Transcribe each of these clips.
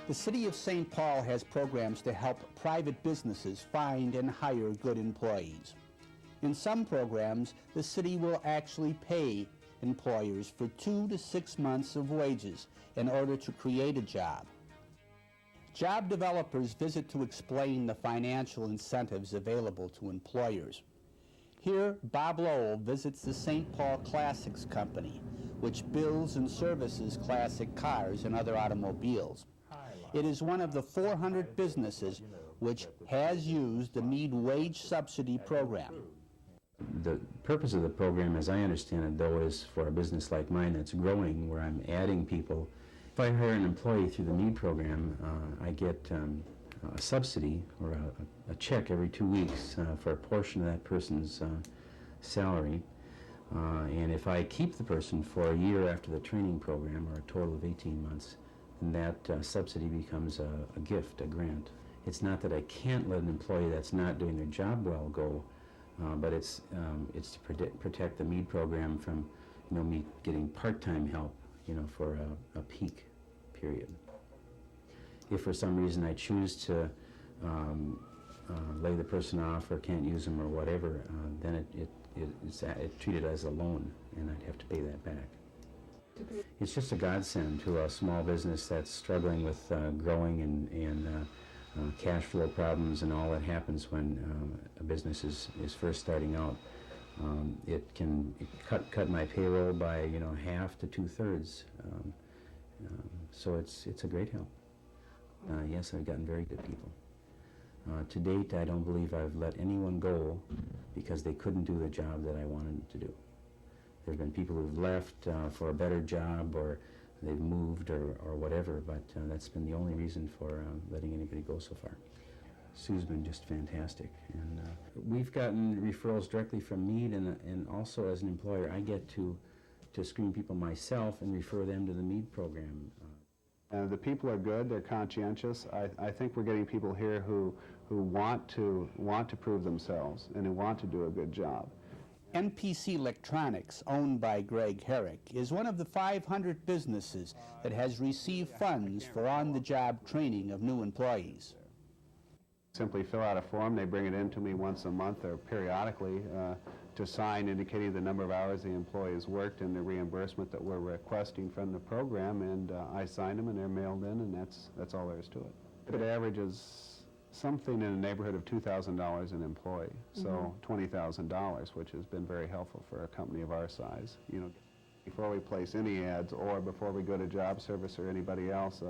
The City of St. Paul has programs to help private businesses find and hire good employees. In some programs, the city will actually pay employers for 2 to 6 months of wages in order to create a job. Job developers visit to explain the financial incentives available to employers. Here, Bob Lowell visits the St. Paul Classics Company, which builds and services classic cars and other automobiles. It is one of the 400 businesses which has used the Meade wage subsidy program. The purpose of the program, as I understand it, though, is for a business like mine that's growing, where I'm adding people. If I hire an employee through the Meade program, I get a subsidy or a check every 2 weeks for a portion of that person's salary. And if I keep the person for a year after the training program, or a total of 18 months, then that subsidy becomes a gift, a grant. It's not that I can't let an employee that's not doing their job well go, but it's to protect the Meade program from, me getting part-time help, for a peak period. If for some reason I choose to lay the person off or can't use them or whatever, then it's treated as a loan, and I'd have to pay that back. It's just a godsend to a small business that's struggling with growing and cash flow problems and all that happens when a business is first starting out. It can cut my payroll by half to 2/3. So it's a great help. Yes, I've gotten very good people. To date, I don't believe I've let anyone go because they couldn't do the job that I wanted them to do. There have been people who've left for a better job, or they've moved, or whatever, but that's been the only reason for letting anybody go so far. Sue's been just fantastic, and we've gotten referrals directly from Meade, and also as an employer, I get to screen people myself and refer them to the Meade program. The people are good, they're conscientious. I think we're getting people here who want to prove themselves and who want to do a good job. NPC Electronics, owned by Greg Herrick, is one of the 500 businesses that has received funds for on-the-job training of new employees. Simply fill out a form, they bring it in to me once a month or periodically to sign, indicating the number of hours the employee has worked and the reimbursement that we're requesting from the program, and I sign them and they're mailed in, and that's all there is to it. It averages something in the neighborhood of $2,000 an employee, so $20,000, which has been very helpful for a company of our size. Before we place any ads or before we go to job service or anybody else,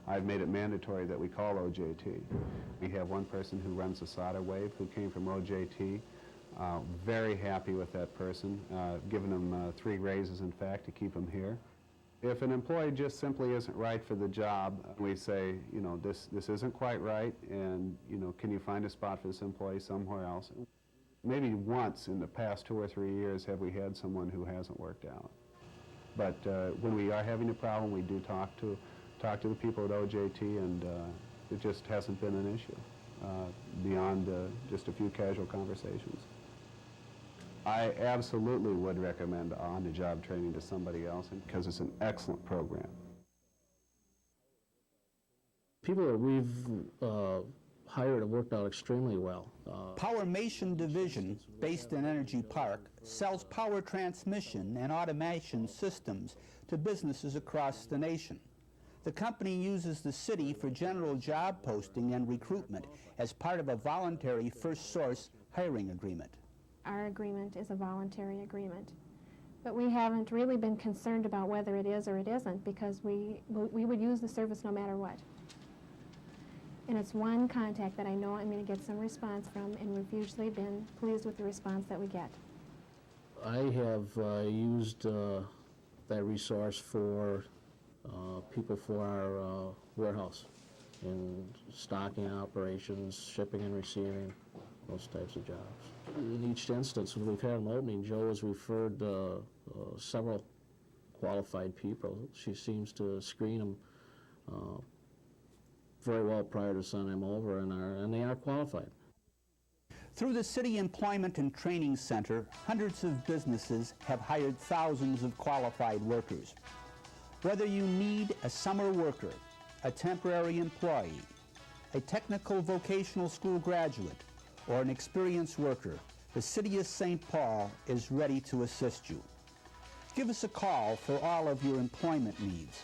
I've made it mandatory that we call OJT. We have one person who runs the Solder Wave who came from OJT. Very happy with that person, giving them 3 raises, in fact, to keep them here. If an employee just simply isn't right for the job, we say, this isn't quite right, and, can you find a spot for this employee somewhere else? Maybe once in the past 2 or 3 years have we had someone who hasn't worked out. But when we are having a problem, we do talk to the people at OJT, and it just hasn't been an issue beyond just a few casual conversations. I absolutely would recommend on-the-job training to somebody else because it's an excellent program. People that we've hired have worked out extremely well. Powermation Division, based in Energy Park, sells power transmission and automation systems to businesses across the nation. The company uses the city for general job posting and recruitment as part of a voluntary first source hiring agreement. Our agreement is a voluntary agreement, but we haven't really been concerned about whether it is or it isn't, because we would use the service no matter what. And it's one contact that I know I'm going to get some response from, and we've usually been pleased with the response that we get. I have used that resource for people for our warehouse in stocking operations, shipping and receiving, those types of jobs. In each instance, when we've had an opening, Joe has referred several qualified people. She seems to screen them very well prior to sending them over, and they are qualified. Through the City Employment and Training Center, hundreds of businesses have hired thousands of qualified workers. Whether you need a summer worker, a temporary employee, a technical vocational school graduate, or an experienced worker, the City of St. Paul is ready to assist you. Give us a call for all of your employment needs.